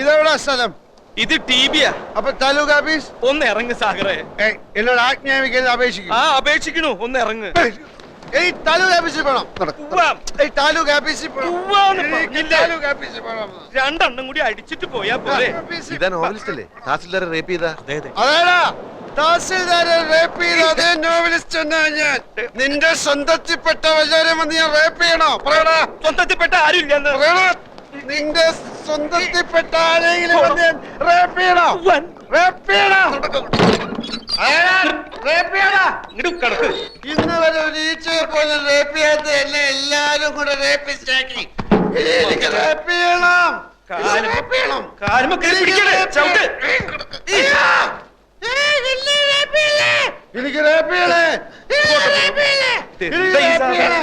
ഇതെവിടാ സ്ഥലം? ഇത് ടിബിയാ. അപ്പൊ താലൂക്ക് ഓഫീസ്? ഒന്ന് ഇറങ്ങ് സാഗറേ. എന്നോട് ആജ്ഞാപിക്കുന്നത് അപേക്ഷിക്കും. അപേക്ഷിക്കണു, ഒന്ന് ഇറങ്ങ്. താലൂക്ക് ഓഫീസിൽ പോണം. താലൂക്ക് ഓഫീസിൽ രണ്ടെണ്ണം കൂടി അടിച്ചിട്ട് പോയാ പോരെ. ഇതാ നോവലിസ്റ്റ് അല്ലേ തഹസിൽദാരെ റേപ്പ് ചെയ്ത? അതേടാ തഹസിൽദാരെ റേപ്പ് ചെയ്ത അതേ നോവലിസ്റ്റ് എന്നാ ഞാൻ. നിന്റെ സ്വന്തത്തിൽപ്പെട്ട വല്ലവരും വന്ന് ഞാൻ റേപ്പ് ചെയ്യണോ? പറയടാ. സ്വന്തത്തിൽപ്പെട്ട ആരും ഇല്ലെന്ന്. നിന്റെ സ്വന്തത്തിൽപ്പെട്ട ആരെങ്കിലും വന്ന് ഞാൻ റേപ്പ് ചെയ്യണോ? റേപ്പ് ചെയ്യണോ? ഇന്ന് വരെ ഒരു ഈച്ചയെ പോലെ റേപ്പ് ചെയ്യാത്ത എന്നെ എല്ലാരും കൂടെ റേപ്പിസ്റ്റാക്കി. എനിക്ക് റേപ്പ് ചെയ്യണം. എനിക്ക് റേപ്പ് ചെയ്യണേ. എനിക്ക് റേപ്പ് ചെയ്യണം.